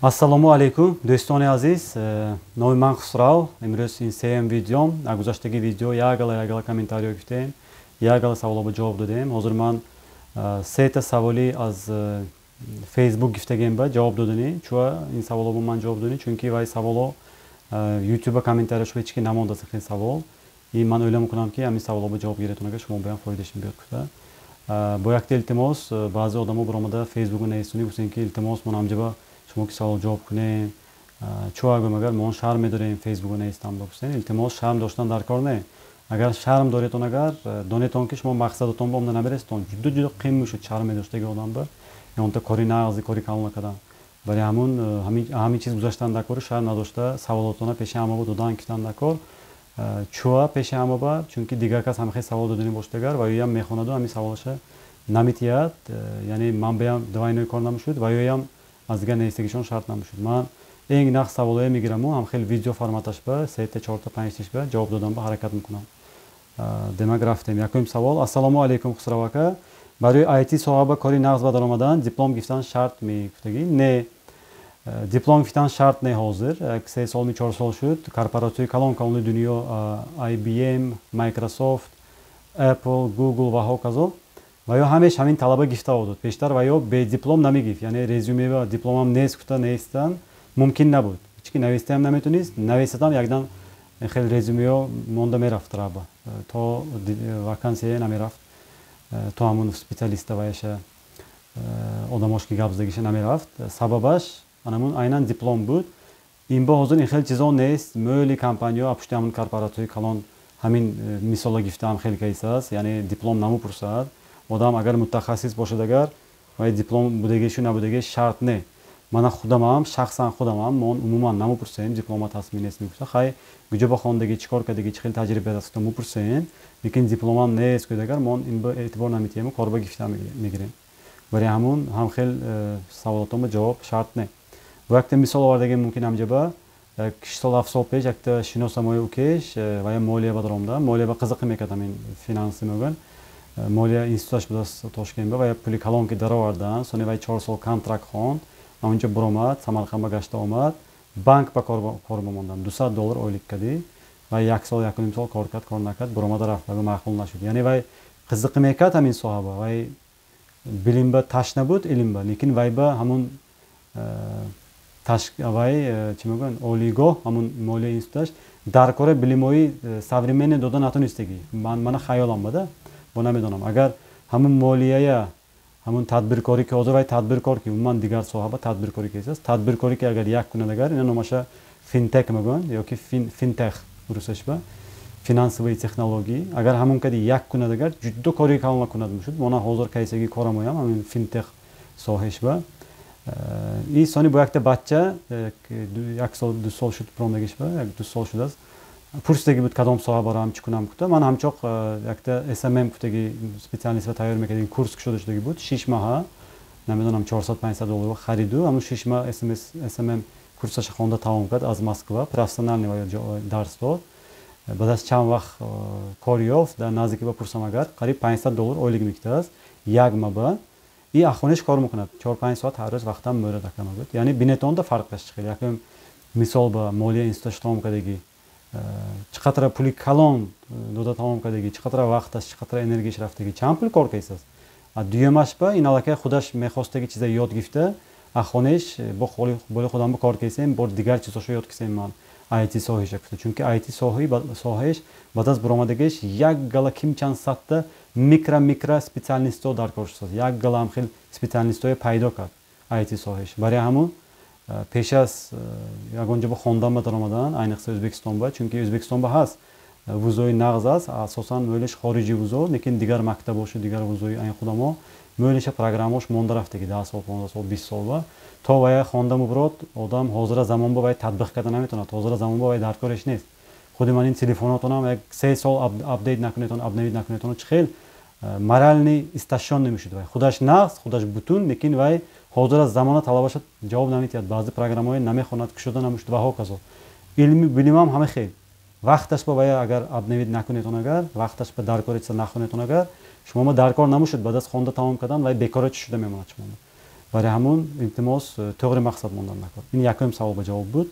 Ассалому алейкум, дӯстони азиз. Номи ман Хусрав. Имрӯз ин сеюм видеом. Дар гузаштаги видео ягала комментариё гуфтем, ягала саволо ҷавоб додем. Ҳозир ман сета саволи аз Facebook гифтагем ба ҷавоб додани. Чуа ин саволо ба ман ҷавоб додани, чунки вай саволо YouTube комментариёшо ҳеч ки намондаст ин савол. И ман оила мекунам ки ҳамин саволо ба ҷавоб гиретон агар шумо биян фоидашин биёд кута. Бо якта илтимос баъзе одамо биромада Facebook наистуни гуфтен ки илтимос ман ҳамҷаба шумо ки савол ҷавоб кунем. Чуа агар мон шарм медорем Facebook наистам гуфтен. Илтимос шарм доштан дар кор не. Агар шарм доретон агар донетон ки шумо мақсадатон ба онда наберестон. Ҷудо қим мешуд шарм медоштаги одам ба. Я онта кори нағзи кори калон накадан. Барои ҳамун ҳамин чиз гузаштан дар кор шарм надошта саволотона пеши ҳама додан кифтан дар кор. Чуа пеши ҳама ба чунки дигар кас ҳамахе савол додани боштагар ва ёям мехонаду ҳамин саволаша намитият. Яъне ман беям давайнои кор намешуд ва ёям аз дигар наистагишон шарт намешуд. Ман ин нах саволое мегираму ҳам хел видео форматаш ба 3 4 5 ба ҷавоб додан ба ҳаракат мекунам. Демак рафтем. Якум савол. Ассалому алейкум Хусравака. Барои IT соҳаба кори нағз ба даромадан диплом гифтан шарт мегуфтагӣ? Не. Диплом гифтан шарт не ҳозир. 3 сол 4 сол шуд. Корпоратсияи калон калони дунё IBM, Microsoft, Apple, Google ва ҳоказо. Ва ё ҳамеш ҳамин талаба гифта одод. Пештар ва ё бе диплом намегифт. Яъне резюме ва дипломам нест кута нестан мумкин набуд. Ҳеч навистам наметонист. Нависатам якдан хел резюмеё монда мерафт раба. То вакансия намерафт. То ҳамун специалиста ваяша одамош ки гап задагиша намерафт. Сабабаш анамун айнан диплом буд. Ин ба ҳозир ин хел чизо нест. Мӯли компания пушти ҳамун корпоратсияи калон ҳамин мисола гифтам хел кайсаст. Яъне диплом намепурсад. Одам агар мутахассис бошад агар вай диплом будагишу набудагиш шарт не. Мана худамам шахсан худамам мон умуман намепурсем дипломат ҳастми нест мегуфта. Хай гуҷо ба хондаги чӣ кор кардаги чӣ хел таҷриба даст мепурсем. Лекин дипломам нест кудагар мон ин ба эътибор намитием корба гифта мегирем. Барои ҳамун ҳам хел саволотома ҷавоб шарт не. Бо якта мисол овардагем мумкин ҳамҷаба 6 сол 7 сол пеш якта шиносамои укеш ва молия ба даромада молия ба қизиқӣ мекардам ин финанси мегӯян. Молия институташ будаст Тошкентда ва пули калон ки даровардан сони вай 4 сол контракт хонд онҷа буромад Самарқандба гашта омад банк ба кор бомондам $200 ойлик кади ва 1 сол 1.5 сол кор кард кор накард буромада рафт ва мақбул нашуд. Яъне вай қизиқӣ мекард ҳамин соҳаба вай билимба ташна буд илимба лекин вай ба ҳамун вай чӣ мегӯянд олигоҳ ҳамун молия институташ дар кори билимои современне дода натонистагӣ мана хаёлам бада бо намедонам агар ҳамун молияя ҳамун тадбиркорӣ ки ҳозир вай тадбиркор ки умуман дигар соҳаба тадбиркорӣ ки ҳаст тадбиркорӣ ки агар як кунадагар ина номаша финтек мегӯянд ёки финтех бурусашба финансовии технологии агар ҳамун кади як кунадагар ҷудо кори калон кунад мешуд мона ҳозир кайсаги корамоям ҳамин финтех соҳешба и сони бо якта бача 1 сол 2 сол шуд промдагишба 2 сол шудааст пурсидаги буд кадом соҳа барам чӣ кунам гуфта ман ҳамчоқ якта SMM гуфтаги специалиства тайёр мекардем курс кушода шудаги буд 6 маҳа намедонам $400-500 хариду ҳамун 6 маҳ SMM курсаша хонда тамом кард аз Москва профессионални дарс дод баъд аз чанд вақт кор ёфт дар наздики ба пурсам агар қариб $500 ойлик мегирад як маба и ахонеш кор мекунад 4-5 соат ҳар рӯз вақтам мӯрад акама буд яъне бинетонда фарқаш чӣ хел якум мисол ба молия институташ тамом кардаги чӣ қадр пули калон дода тамом кардаги чӣ қадр вақташ чӣ қадр энергияш рафтаги чанд пул кор кайсаст дуюмаш ба ин аллакай худаш мехостаги чиза ёд гифта ахонеш бо боли худам ба кор кайсем бор дигар чизошо ёд кисем ман IT соҳеша гуфта чунки IT соҳеш баъд аз буромадагиш як гала кимчанд садта микро специалистҳо дар кор шудааст як гала ҳам хел специалистҳое пайдо кард IT соҳеш барои ҳамун пеш аз ягонҷа ба хондан ба даромадан айниқса Ӯзбекистонба чунки Ӯзбекистонба ҳаст вузои нағз аст асосан мӯлиш хориҷи вузо лекин дигар мактабошу дигар вузои айн худамо мӯлиша программош монда рафтаги 10 сол 15 сол 20 сол ба то вая хонда муброд одам ҳозира замонба вай татбиқ карда наметавонад ҳозира замонба вай дар кореш нест худи ман ин телефонотонам як 3 сол апдейт накунетон апдейт накунетон чӣ хел моральни исташон намешуд вай худаш нағз худаш бутун лекин вай ҳозир аз замона талабаша ҷавоб намедиҳад баъзе программаҳое намехонад кушода намешуд ва ҳоказо илми билимам ҳама хел вақташ ба вая агар апдейт накунетон агар вақташ ба дар кори чиза нахонетон агар шумо дар кор намешуд баъд аз хонда тамом кардан вай бекора чӣ шуда мемонад шумо Барои ҳамун илтимос тоғри мақсад мондан накор. Ин якум савол ба ҷавоб буд.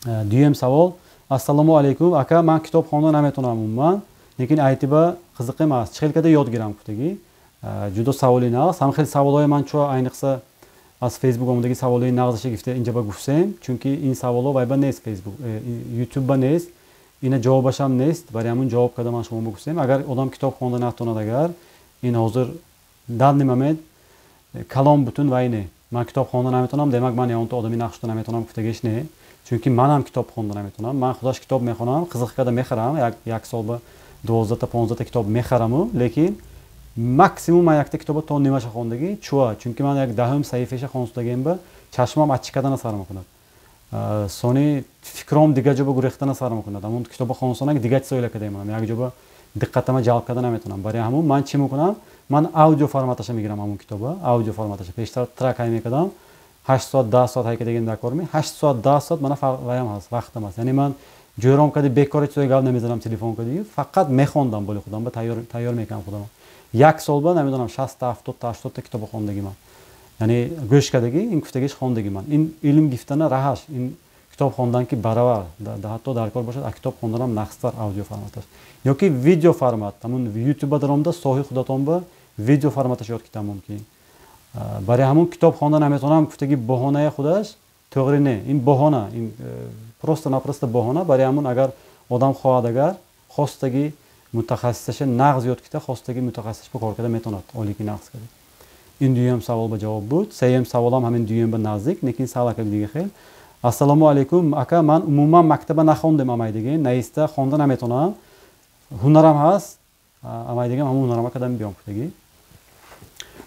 Дуюм савол: ассалому алайкум, ака, ман китоб хонда наметонам умуман, лекин айтиба қизиқим аст. Чӣ хел када ёд гирам кутаги? Ҷудо саволи нағз. Ҳам хел саволҳои ман чо айниқса аз Facebook омадаги саволҳои нағзаша гифта инҷа ба гуфсем, чунки ин саволҳо вайба нест, Facebook, YouTube ба нест, ина ҷавобашам нест. Барои ҳамун ҷавоб када ман шумо гуфсем. Агар одам китоб хонда натонад, агар ин ҳозир данни момент калом бутун вай не. Ман китоб хонда наметонам, демак ман ягон то одами нақшда наметонам гуфтагиш не. Чунки манам китоб хонда наметонам. Ман худаш китоб мехонам, қизиқ када мехарам, як сол ба 12-15 китоб мехараму, лекин максимум ман якта китоба то нимаша хондаги. Чуа? Чунки ман як 10 саҳифаша хонстагем ба чашмам ачи кадана сар мекунад. Сони фикром дига ҷоба гурехтана сар мекунад. Амон китоба хонсонак дига чӣ соила када мекунам. Як ҷоба диққатама ҷалб када наметонам. Барои ҳамун ман чӣ мекунам? Ман аудио форматаша мегирам ҳамун китоба. Аудио форматаша пештар трак ҳай мекардам. 8 соат 10 соат ҳай кадагем дар кор ми. 8 соат 10 соат мана ваям ҳаст, вақтам аст. Яъни ман ҷойром кади бекор чизои гап намезанам телефон кади. Фақат мехондам боли худам, ба тайёр мекардам худам. Як сол ба намедонам 60 та 70 та 80 та китоба хондагӣ ман. Яъни гӯш кадагӣ, ин гуфтагиш хондагӣ ман. Ин илм гифтана раҳаш, ин китоб хондан ки баравар, ҳатто дар кор бошад, китоб хонданам нақстар аудио форматаш. Ёки видео формат, ҳамун YouTube даромда соҳи худатон ба видео форматаш ёд китам мумкин. Барои ҳамун китоб хонда наметонам гуфтаги боҳонаи худаш тоғри не. Ин боҳона, ин просто-напросто боҳона. Барои ҳамун агар одам хоҳад, агар хостаги мутахассисаша нағз ёд кита, хостаги мутахассис ба кор када метонад, олӣ ки нағз када. Ин дуюм савол ба ҷавоб буд. Сеюм саволам ҳамин дуюм ба наздик, лекин салака дига хел. Ассалому алайкум, ака, ман умуман мактаба нахондем амайдигин, наиста хонда наметонам. Ҳунарам ҳаст, амайдигам ҳамун ҳунарама кадам биём кутаги.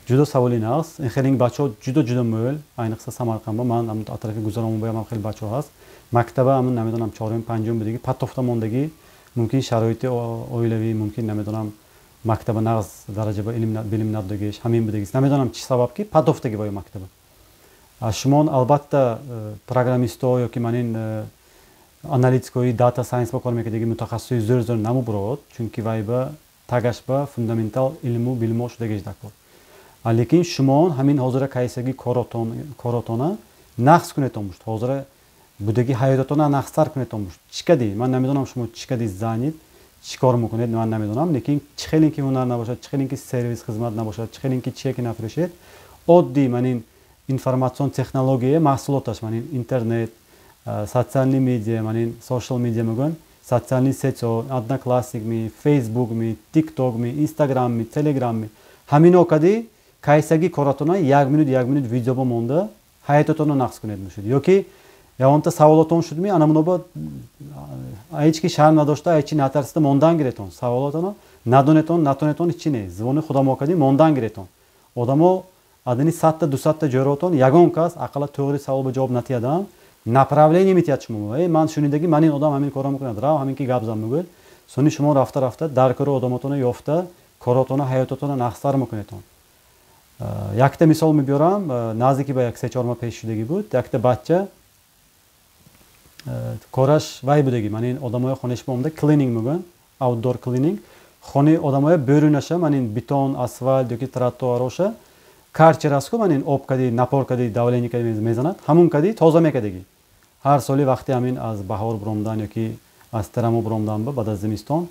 Ҷудо саволи нағз. Ин хелинг бачаҳо ҷудо моъл, айниқса Самарқандба, ман ҳамун атрафи гузаромон боям ҳам хел бачаҳо ҳаст. Мактаба ҳамун намедонам 4-5 будагӣ, патофта мондагӣ, мумкин шароити оилавӣ, мумкин намедонам мактаба нағз дараҷа ба билим надодагиш, ҳамин будагист. Намедонам чӣ сабаб ки патофтаги бои мактаба. Шумо албатта программисто ёки манин аналитикои дата сайенс ба кор мекардаги мутахассиси зӯр намубурод, чунки вай ба тагаш ба фундаментал илму билимо шудагиш дакор. Лекин шумо ҳамин ҳозира кайсаги коротона нақс кунетон мушд. Ҳозира будаги ҳаётатона нақстар кунетон мушд. Чӣ кади? Ман намедонам шумо чӣ кади занид, чӣ кор мекунед, ман намедонам, лекин чӣ хелин ки ҳунар набошад, чӣ хелин ки сервис хизмат набошад, чӣ хелин ки чие ки нафурӯшед, оддӣ манин информатsion технология маҳсулоташ, манин интернет, социални медиа, манин social медиа мегӯн, социални сетҳо, Одноклассникми, Фейсбукми, TikTokми, Инстаграмми, Телеграмми, ҳамино кади кайсаги коротона 1 минут видео ба монда ҳаётатонро нақс кунед мушид. Ёки ягонта саволотон шудми, анамуноба ҳеҷ ки шарм надошта, ҳеҷ чи натарсида мондан гиретон. Саволотоно надонетон, натонетон ҳеҷ чи не. Зубони худамо кади мондан гиретон. Одамо адани 100 та 200 та ҷойротон ягон кас ақалла тоғри савол ба ҷавоб натиядам, направление метиҳад шумо. Ман шунидаги манин одам ҳамин кора мекунад, рав ҳамин ки гап зан мегӯяд. Сони шумо рафта дар кори одамотона ёфта, коротона ҳаётатона нақстар мекунетон. Якта мисол мебиёрам, наздики ба 3-4 моҳ пеш шудагӣ буд. Якта бача кораш вай будагӣ, манин одамои хонаш омада клининг мегӯян, аутдор клининг. Хони одамои бӯрунаша, манин бетон, асфальт ёки тротуароша карчер аст ку манин об кади, напор кади, давление кади мезанад, ҳамун кади тоза мекардагӣ. Ҳар соли вақти ҳамин аз баҳор буромдан ёки аз тарамо буромдан ба баъд аз зимистон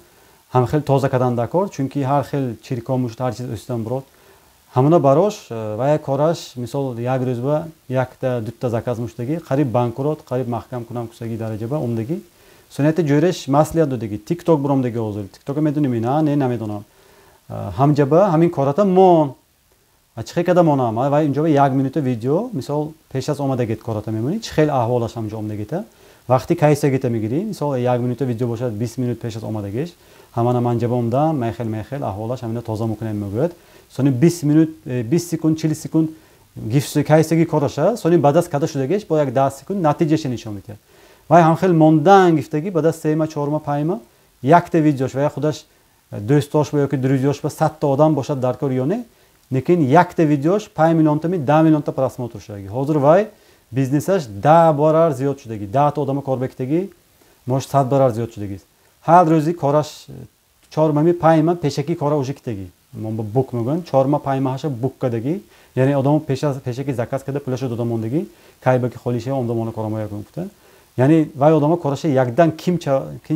ҳам хел тоза кардан дакор, чунки ҳар хел чирко мушд, ҳар чиз ӯстан бурод. ҳамуна барош ва як кораш мисол як рӯз ба якта дутта заказ муштагӣ, қариб банкрот, қариб маҳкам кунам кусаги дараҷа ба омдагӣ. Сонияти ҷойраш маслият додагӣ. TikTok буромдагӣ ҳозир. TikTok медунӣ? Не, намедонам. Ҳамҷаба ҳамин кората мон. Чӣ хел када монам? Вай инҷоба 1 минута видео, мисол пеш аз омадагит кората мемонӣ, чӣ хел аҳволаш ҳамҷо омдагита. Вақти кайсагита мегирӣ, мисол 1 минута видео бошад 20 минут пеш аз омадагиш, ҳамана манҷаба омдам, мехел аҳволаш ҳамина тоза мекунем мегӯяд. Сони 20 минут, 20 секунд, 40 секунд гифсу кайсаги кораша, сони баъд аз када шудагиш бо як 10 секунд натиҷаша нишон медиҳад. Вай ҳам хел мондан гифтагӣ баъд аз 3 4 5 якта видеош ва худаш дӯстош ба ёки друзёш ба 100 та одам бошад дар кор ё не, лекин якта видеош 5 миллионтами 10 миллионта просмотр шудагӣ. Ҳозир вай бизнесаш 10 барар зиёд шудагӣ, 10 та одама кор бекардагӣ, мош 100 барар зиёд шудагӣ. Ҳар рӯзи кораш 4 5 пешакӣ кора уже кардагӣ. мон ба бук мегӯем 4 моҳ 5 моҳаша бук кардагӣ, яъне одам пешаки заказ карда пулаша дода мондагӣ, кайбаки холише омдамона корамоя гуфта. Яъне вай одама кораша якдан ким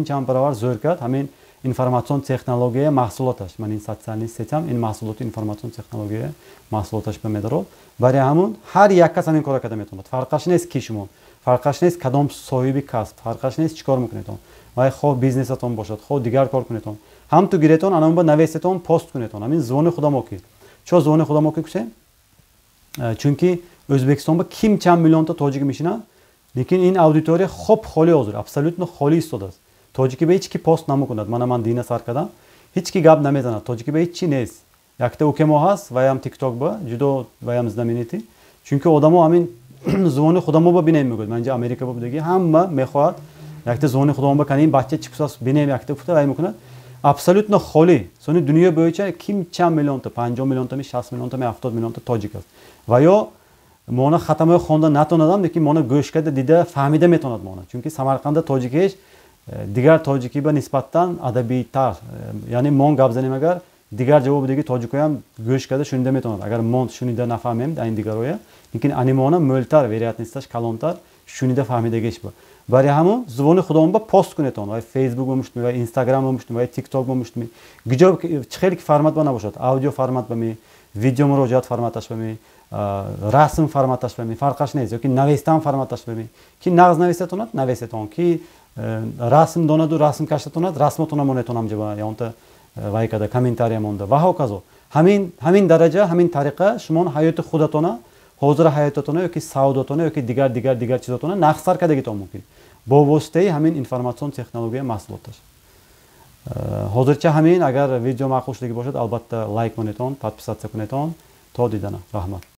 чанд баробар зӯр кард ҳамин информатsion технология маҳсулоташ. Ман ин социални сетам ин маҳсулоти информатsion технология маҳсулоташ ба медарод. Барои ҳамон ҳар як кас ҳамин кора карда метавонад. Фарқаш нест ки шумо, фарқаш нест кадом соҳиби касб, фарқаш нест чикор мекунедон. Вай хо бизнесатон бошад, хо дигар кор кунедон. ҳам ту гиретон анан ба навесетон пост кунедон. Ҳамин звони худомо ки. Чо звони худомо ки кусем? Чунки O'zbekistonda kim чанд миллионта тоҷик мешинад, лекин ин аудитория хоб холӣ ҳозир, абсолютно холӣ истодааст. Тоҷикӣ ба ҳеч ки пост намекунад. Ман дина сар кардам. Ҳеч ки гап намезанад. Тоҷикӣ ба ҳеч чи нест. Якта укемо ҳаст, ваям TikTok ба, ҷудо ваям знаменитӣ. Чунки одамо ҳамин звони худомо ба бинем мегӯяд. Ман инҷа Америка будагӣ ҳама мехоҳад якта звони худомо ба канин бача чӣ кусаст бинем якта гуфта вай мекунад. Абсолютно холӣ. Сони дунё боюнча ким чанд миллионта, 50 миллионта, 60 миллионта, 70 миллионта тоҷик аст. Ва ё мона хатамои хонда натонадам, лекин мона гӯш карда дида фаҳмида метавонад мона. Чунки Самарқанда тоҷикиш дигар тоҷикӣ ба нисбатан адабийтар. Яъне мон гап занем агар дигар ҷавоб диги тоҷикоям гӯш карда шунида метавонад. Агар мон шунида нафаҳмем ин дигароя, лекин анимона мӯлтар вероятнисташ калонтар шунида фаҳмидагиш ба. Барои ҳамон звони худомо ба пост кунетон. Вай Facebook муштми, вай Instagram муштми, вай TikTok муштми. Гиҷо чхели ки формат ба набошад. Аудио формат ба ми, видео муроҷиат форматаш ба ми, расм форматаш ба ми, фарқаш нест. Ёки навестан форматаш ба ми. Ки нағз навестатонад, навестатон. Ки расм донаду расм каштатонад, расмотона монетонам ҷаба ёнта вай када комментария монда. Ва ҳоказо. Ҳамин дараҷа, ҳамин тариқа шумо ҳаёти худатона, ҳозира ҳаётатона ёки савдотона ёки дигар чизотона нақсар кардагитон мумкин. Бо воситаи ҳамин информатsion технология маҳсулоташ. Ҳозирча ҳамин, агар видео маъқул шудагӣ бошад, албатта лайк монетон, подписатсия кунетон. То дидана. Раҳмат.